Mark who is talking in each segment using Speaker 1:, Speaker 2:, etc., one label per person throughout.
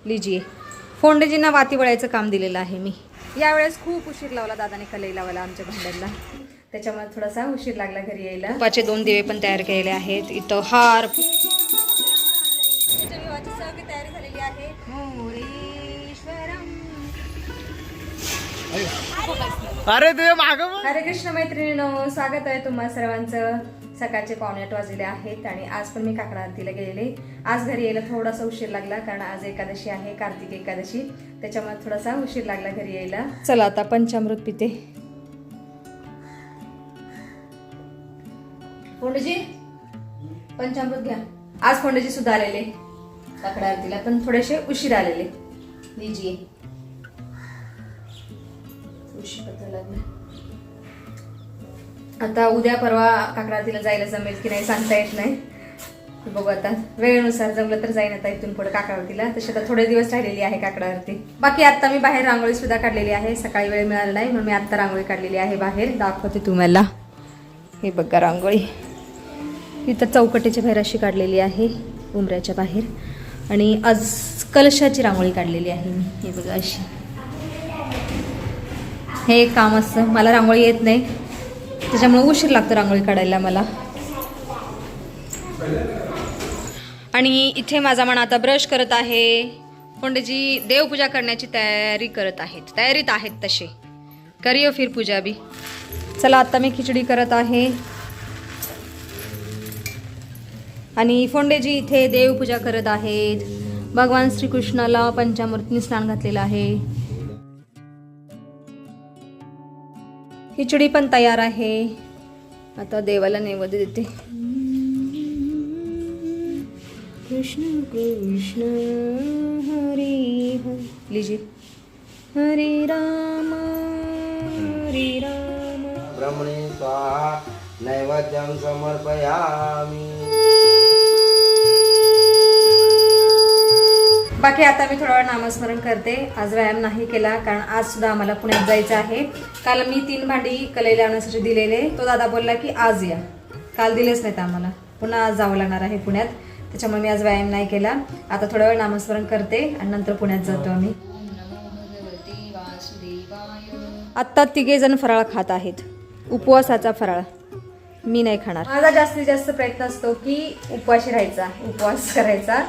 Speaker 1: लिजिये. फोंडेजींना वाती वळायचं काम दिलेलं आहे मी. यावेळेस खूप उशीर लावला दादाने कलई लावायला आमच्या भांड्यांना, त्याच्यामुळे थोडासा उशीर लागला घरी यायला. तुपाचे 2 दिवे पण तयार केलेले आहेत. इथं हार विवाहाची सगळी तयारी झालेली आहे.
Speaker 2: अरे तुझ्या माग
Speaker 1: हरे कृष्ण मैत्रिणींनो, स्वागत आहे तुम्हा सर्वांचं. सकाळचे 7:45 वाजलेले आहेत आणि आज पण मी काकडा आरतीला गेलेले. आज घरी यायला थोडासा उशीर लागला कारण आज एकादशी आहे, कार्तिक एकादशी, त्याच्यामुळे थोडासा उशीर लागला घरी यायला. चला आता पंचामृत पिते. फोंडेजी पंचामृत घ्या. आज फोंडेजी सुद्धा आलेले काकडा आरतीला, पण थोडेसे उशीर आलेले. लीजिये. उशीर लागला. आता उद्या परवा काकडा आरतीला जायला जमेल की नाही सांगता येत नाही, बघू आता वेळेनुसार. जमलं तर जाईन आता इथून पुढे काकडा आरतीला. तशी आता थोडे दिवस राहिलेली आहे काकडा आरती. बाकी आता मी बाहेर रांगोळी सुद्धा काढलेली आहे. सकाळी वेळ मिळाला नाही म्हणून मी आता रांगोळी काढलेली आहे बाहेर. दाखवते तुम्हाला. हे बघा रांगोळी इथं चौकटीच्या बाहेर अशी काढलेली आहे, उंबऱ्याच्या बाहेर. आणि आज कलशाची रांगोळी काढलेली आहे मी. हे बघा अशी. हे एक काम असतं, मला रांगोळी येत नाही त्याच्यामुळे उशीर लागतो रांगोळी काढायला मला. आणि इथे माझा मन आता ब्रश करत आहे. फोंडेजी देवपूजा करण्याची तयारीत आहेत तसे. करियो फिर पूजा बी. चला आता मी खिचडी करत आहे आणि फोंडेजी इथे देवपूजा करत आहेत. भगवान श्रीकृष्णाला पंचामृतनी स्नान घातलेलं आहे. खिचडी पण तयार आहे. आता देवाला नैवेद्य देते. कृष्ण कृष्ण हरी हरी. लीजिए. हरे राम हरे राम.
Speaker 2: ब्रह्मणे स्वाहा नैवेद्यं समर्पयामि.
Speaker 1: बाकी आता मी थोडा वेळ नामस्मरण करते. आज व्यायाम नाही केला कारण आज सुद्धा आम्हाला पुण्यात जायचं आहे. काल मी 3 भांडी कलई लावण्यासाठी दिलेले. तो दादा बोलला की आज या. काल दिलेच नाहीत आम्हाला, पुन्हा आज जावं लागणार आहे पुण्यात. त्याच्यामुळे मी आज व्यायाम नाही केला. आता थोडा वेळ नामस्मरण करते आणि नंतर पुण्यात जातो आम्ही. आत्ता 3 जण फराळ खात आहेत, उपवासाचा फराळ. मी नाही खाणार. माझा जास्तीत जास्त प्रयत्न असतो की उपवाशी राहायचा, उपवास करायचा,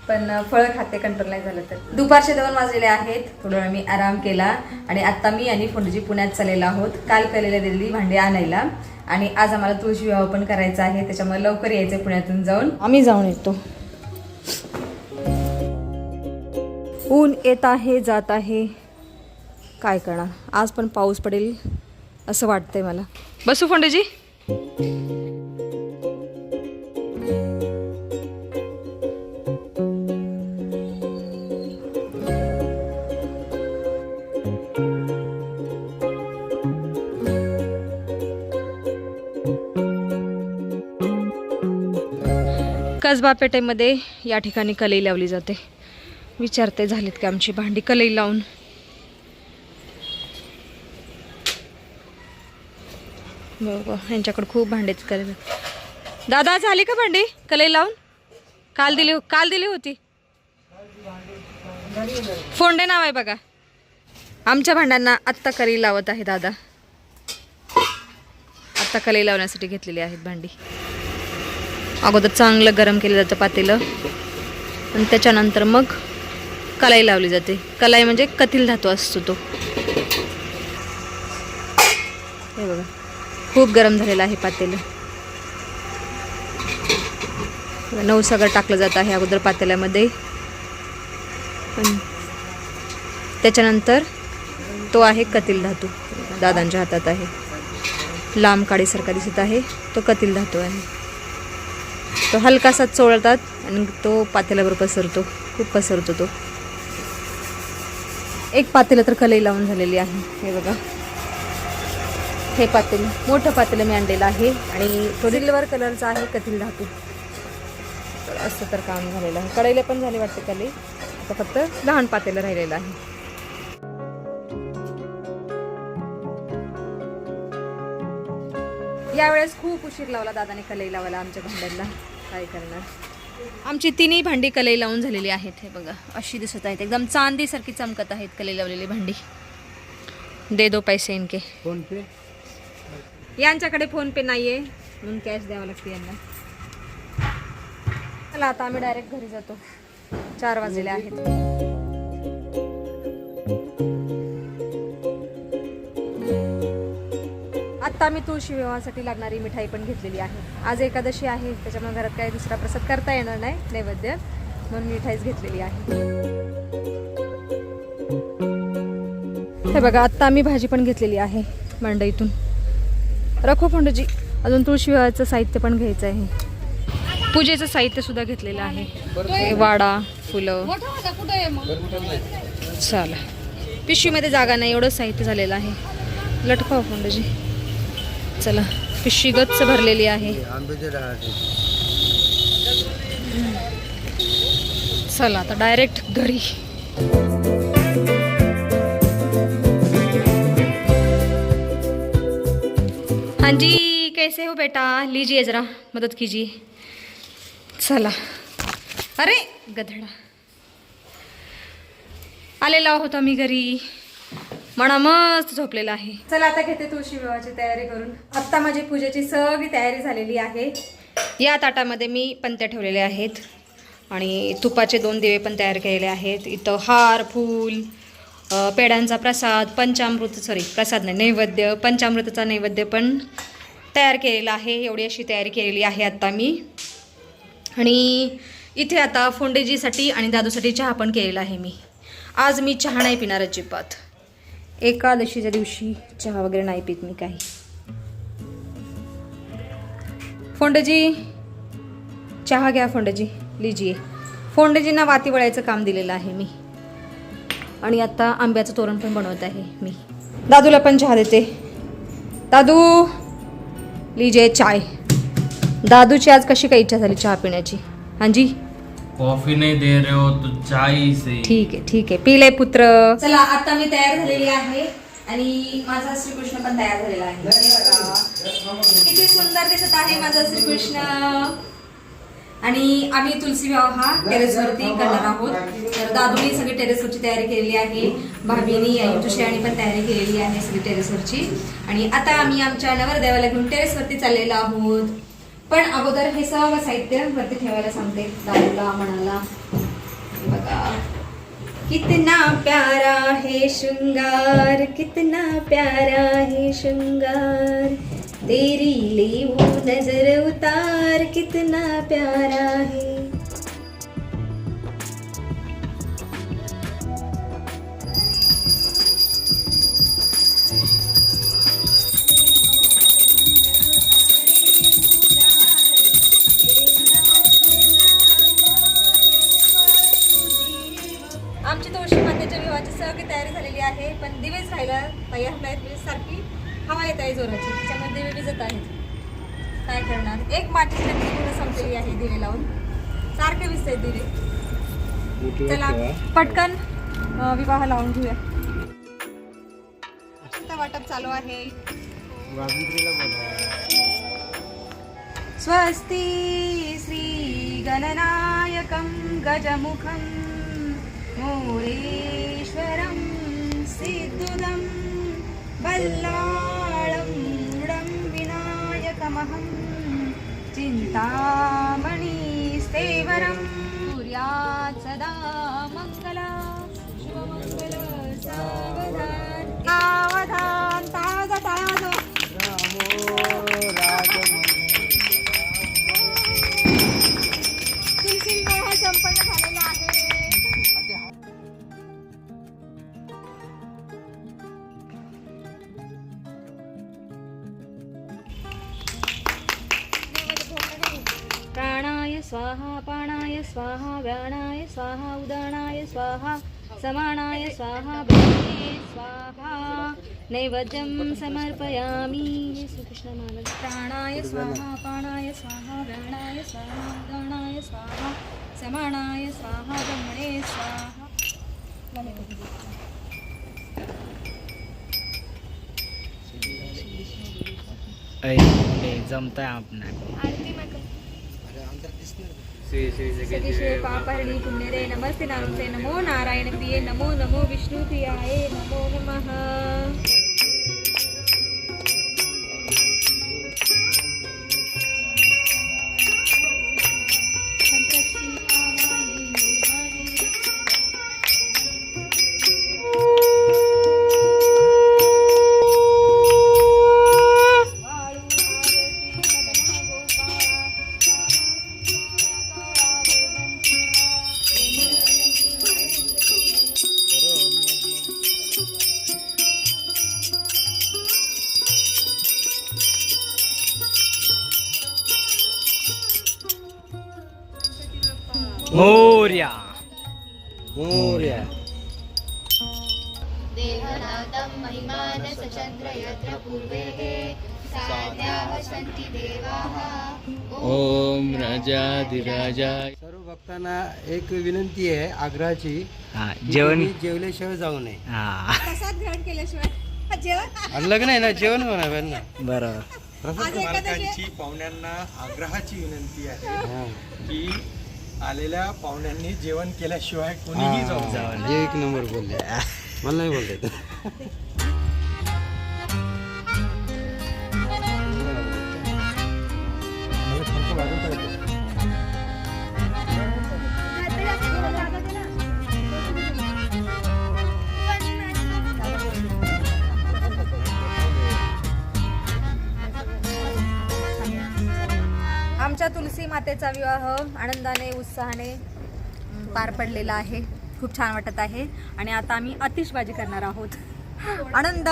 Speaker 1: पण फळं खाते कंट्रोल नाही झालं तर. दुपारचे 2 वाजलेले आहेत. थोडा वेळ मी आराम केला आणि आता मी आणि फोंडेजी पुण्यात चाललेलो आहोत. काल कलेला दिलेली भांडी आणायला आणि आज आम्हाला तुळशी विवाह पण करायचा आहे, त्याच्यामुळे लवकर यायचं पुण्यातून जाऊन. आम्ही जाऊन येतो. ऊन येत आहे जात आहे, काय करणार. आज पण पाऊस पडेल असं वाटतंय मला. बसू फोंडेजी. कसबा पेठेमध्ये या ठिकाणी कलई लावली जाते. विचारते झालीत का आमची भांडी कलई लावून. बघा यांच्याकडे खूप भांडेच कलई. दादा झाली का भांडी कलई लावून? काल दिली होती. फोंडे नाव आहे बघा. आमच्या भांड्यांना आत्ता कलई लावत आहे दादा. आत्ता कलई लावण्यासाठी घेतलेली आहेत भांडी. अगोदर चांगलं गरम केलं जातं पातेलं आणि त्याच्यानंतर मग कलाई लावली जाते. कलाई म्हणजे कथील धातू असतो तो. हे बघा खूप गरम झालेलं आहे पातेलं. नवसागर टाकलं जात आहे अगोदर पातेल्यामध्ये. त्याच्यानंतर तो आहे कथील धातू. दादांच्या हातात आहे. लांब काडीसारखा दिसत आहे, तो कथील धातू आहे. तो हलकासा चोळतात आणि तो पातेल्यावर पसरतो. खूप पसरतो तो. एक पातेलं तर कलई लावून झालेली आहे. हे बघा हे पातेलं, मोठं पातेलं मी आणलेलं आहे आणि तो सिल्वर कलरचा आहे कथील धातू. तर असं तर काम झालेलं आहे. कढईला पण झाली वाटते कलई. आता फक्त लहान पातेलं राहिलेलं आहे. यावेळेस खूप उशीर लावला दादाने कलई लावायला आमच्या भांड्यांना. काय करणार. आमची तिन्ही भांडी कलई लावून झालेली आहेत. हे बघा अशी दिसत आहेत, एकदम चांदीसारखी चमकत आहेत कलई लावलेली भांडी. दे दो पैसे इनके.
Speaker 2: फोन पे
Speaker 1: यांच्याकडे फोन पे नाहीये म्हणून कॅश द्यावं लागते यांना. चला आता आम्ही डायरेक्ट घरी जातो, 4 वाजलेले आहेत. आत्ता मी तुळशी विवाहासाठी लागणारी मिठाई पण घेतलेली आहे. आज एकादशी आहे त्याच्यामुळे घरात काही दुसरा प्रसाद करता येणार नाही नैवेद्य, म्हणून मिठाईच घेतलेली आहे. हे बघा आत्ता आम्ही भाजी पण घेतलेली आहे मंडईतून. रखो फोंडजी, अजून तुळशी विवाहाचं साहित्य पण घ्यायचं आहे. पूजेचं साहित्य सुद्धा घेतलेलं आहे. हे वाडा, फुलं. चला पिशवीमध्ये जागा नाही, एवढं साहित्य झालेलं आहे. लटकाव फोंडजी. चला पिशवी गच्च भरलेली आहे.
Speaker 2: आंब्याचे डहाळे.
Speaker 1: चला आता डायरेक्ट घरी. हाँ जी कैसे हो बेटा, लीजिए जरा मदद कीजिए. चला. अरे गधडा, आलेला आहोत आम्ही घरी. म्हणा मस्त झोपलेला आहे. चला आता घेते तुळशी विवाहाची तयारी करून. आत्ता माझी पूजेची सगळी तयारी झालेली आहे. या ताटामध्ये मी पंत्या ठेवलेल्या आहेत आणि तुपाचे 2 दिवे पण तयार केलेले आहेत. इथं हार, फूल, पेड्यांचा प्रसाद, प्रसाद नाही नैवेद्य, पंचामृताचा नैवेद्य पण तयार केलेला आहे. एवढी अशी तयारी केलेली आहे आत्ता मी. आणि इथे आता फोंडेजीसाठी आणि दादूसाठी चहा पण केलेला आहे मी. आज मी चहा नाही पिणार अजिबात. एकादशीच्या दिवशी चहा वगैरे नाही पित मी काही. फोंडेजी चहा घ्या. फोंडेजी लीजिए. फोंडेजींना वाती वळायचं काम दिलेलं आहे मी. आणि आता आंब्याचं तोरण पण बनवत आहे मी. दादूला पण चहा देते. दादू लीजिए चाय. दादूची आज कशी काही इच्छा झाली चहा पिण्याची? हाँ जी.
Speaker 2: कॉफी नहीं दे रहे हो तो चाय से.
Speaker 1: ठीक आहे पिले पुत्र. चला आता मी तयार झालेली आहे आणि माझा श्रीकृष्ण पण तयार झालेला आहे. किती सुंदर दिसत आहे माझा श्रीकृष्ण. आणि आम्ही तुलसी विवाह हा टेरेसवरती करणार आहोत. तर दादूनी सगळी टेरेसवरची तयारी केलेली आहे. भाभीनी तुषाराणी पण तयारी केलेली आहे सगळी टेरेसवरची. आणि आता आम्ही आमच्या नवरदेवाला घेऊन टेरेसवरती चाललेलो आहोत. पण अगोदर हे सगळं साहित्य वरती ठेवायला सांगते दादूला मनाला. बघा कितना प्यारा है श्रृंगार, कितना प्यारा है श्रृंगार, तेरी ले वो नजर उतार, कितना प्यारा है. आमची तुळशी मातेच्या विवाहाची सगळी तयारी झालेली आहे. पण दिवेच राहायला तयार नाहीत. म्हणजे सारखी हवा येत आहे जोराची, त्याच्यामुळे दिवे विजत आहेत. काय करणार. एक मातीची नक्की पूर्ण संपलेली आहे दिवे लावून. सारखे विजत आहेत दिवे. चला पटकन विवाह लावून घेऊया. वाटप चालू आहे. स्वस्ति श्री गणनायकं गजमुखं मोरेश्वरं सिद्धुदं बल्लाळं मूढं विनायकमहं चिन्तामणिस्थेवरं सूर्यात् सदा मङ्गला शिवमङ्गल सावधान ताजा ताजा तुलसी विवाह संपन्न झालेला आहे. प्राणाय स्वाहा पाणाय स्वाहा व्यानाय स्वाहा उदानाय स्वाहा समानाय स्वाहा भक्ते स्वाहा नैवेद्यं समर्पयामि. श्रीकृष्ण महाराज. प्राणाय स्वाहा पाणाय स्वाहा व्यानाय स्वाहा उदानाय स्वाहा समानाय स्वाहा ब्रह्मणे स्वाहा.
Speaker 2: जमताय आपल्या.
Speaker 1: आरती मग
Speaker 2: श्री श्री
Speaker 1: सतीशे पापहरिणी पुण्यदे नमस्ते नारायण नमो नारायण प्रिये नमो नमो विष्णु प्रियाय नमो नमः.
Speaker 2: मोर्या मोर्या.
Speaker 3: देहनादं महिमानसचन्द्र यत्र पूर्वेः साध्याः सन्ति देवाः.
Speaker 2: ओम राजाधिराजा.
Speaker 4: सर्व भक्तांना एक विनंती आहे आग्रहाची,
Speaker 2: हा
Speaker 4: की
Speaker 2: जेवण.
Speaker 4: तुम्ही जेवल्याशिवाय जाऊ नये.
Speaker 2: हा
Speaker 1: प्रसाद ग्रहण केल्याशिवाय जेवण
Speaker 4: आणि लग्न आहे ना, जेवण होणार ना.
Speaker 2: बरोबर.
Speaker 5: मालकांची पाहुण्यांना आग्रहाची विनंती आहे की आलेल्या पाहुण्यांनी जेवण केल्याशिवाय कोणीही जाऊ जावं
Speaker 4: हे एक नंबर बोलले, मला नाही बोलले.
Speaker 1: आमच्या तुलसी मातेचा विवाह आनंदाने उत्साहाने पार पडलेला आहे. खूप छान वाटत आहे. आणि आता आम्ही आतिषबाजी करणार आहोत आनंद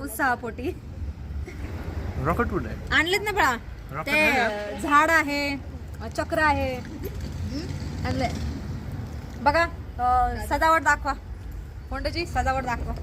Speaker 1: उत्साहापोटी.
Speaker 5: रॉकेट उड आहे.
Speaker 1: आणलेत ना बळा, ते झाड आहे, चक्र आहे, आणले बघा. सजावट दाखवा कोंडची सजावट दाखवा.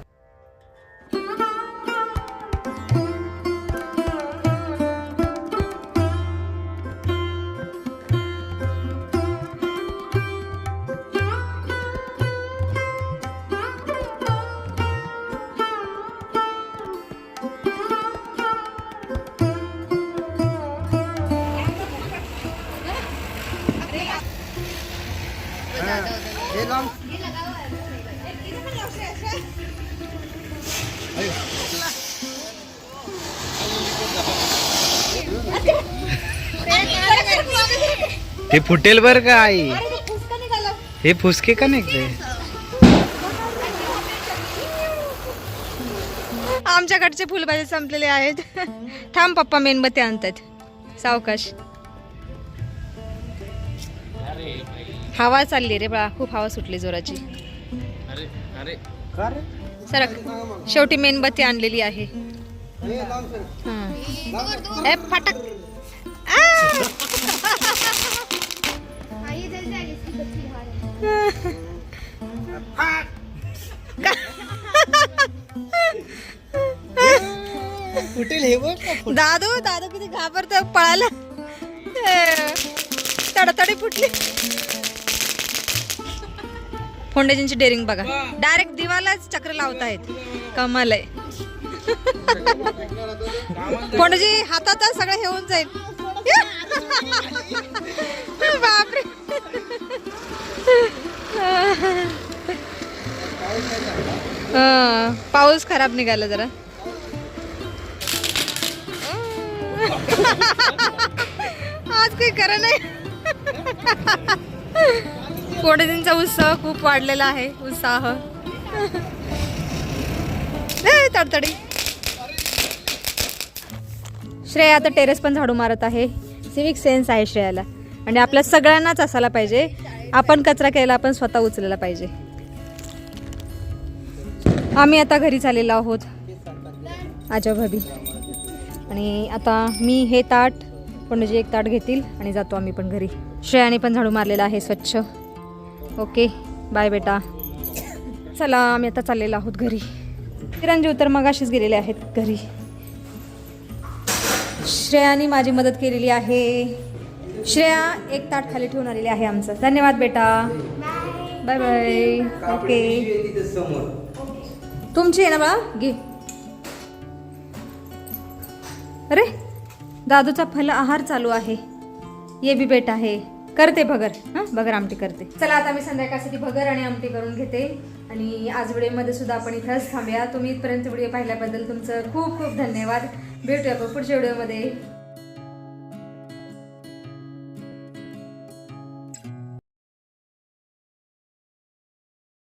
Speaker 2: ते फुटेल बर का आई. हे फुसके का निघते.
Speaker 1: आमच्याकडचे फुलभाजी संपलेले आहेत. थांब पप्पा मेणबत्ती आणतात. सावकाश. हवा चालली रे बाळा, खूप हवा सुटली जोराची.
Speaker 2: अरे अरे
Speaker 1: सरक. शेवटी मेणबत्ती आणलेली आहे. ए फाटक. दादू दादू किती घाबरतो पळायला. तडतडी फुटली. फोंडेजींची डेअरिंग बघा, डायरेक्ट दिवालाच चक्र लावतायत. कमाल आहे. फोंडेजी हातात सगळं हे होऊन जाईल. बापरे. पाऊस खराब निघाला जरा. आज काही खरं नाही. फोंडेजींचा उत्साह खूप वाढलेला आहे. उत्साह तडतडी. श्रेया आता टेरेस पण झाडू मारत आहे. सिविक सेन्स आहे श्रेयाला. आणि आपल्या सगळ्यांनाच असायला पाहिजे. आपण कचरा केला आपण स्वतः उचलायला पाहिजे. आम्ही आता घरी चाललेलो आहोत आजोभाभी. आणि आता मी हे ताट फोंडेजी एक ताट घेतील आणि जातो आम्ही पण घरी. श्रेयाने पण झाडू मारलेला आहे स्वच्छ. ओके बाय बेटा. चला आम्ही आता चाललेलो आहोत घरी. चिरंजीव तर मगाशीच गेलेले आहेत घरी. श्रेयाने माझी मदत केलेली आहे. श्रेया एक ताट खाली ठेवून आलेली आहे आमचं. धन्यवाद बेटा. Bye bye. ओके तुमची आहे ना बाळा, घे. अरे दादूचा फल आहार चालू आहे. ये भी बेटा है. करते भगर, हां भगर आमटी करते. चला आता मी संध्याकाळसाठी भगर आणि आमटी करून घेते. आणि आज व्हिडिओमध्ये सुद्धा आपण इथंच थांबूया. तुम्ही इथपर्यंत व्हिडिओ पाहिल्याबद्दल तुमचं खूप खूप धन्यवाद. भेटूया आपण पुढच्या व्हिडिओमध्ये.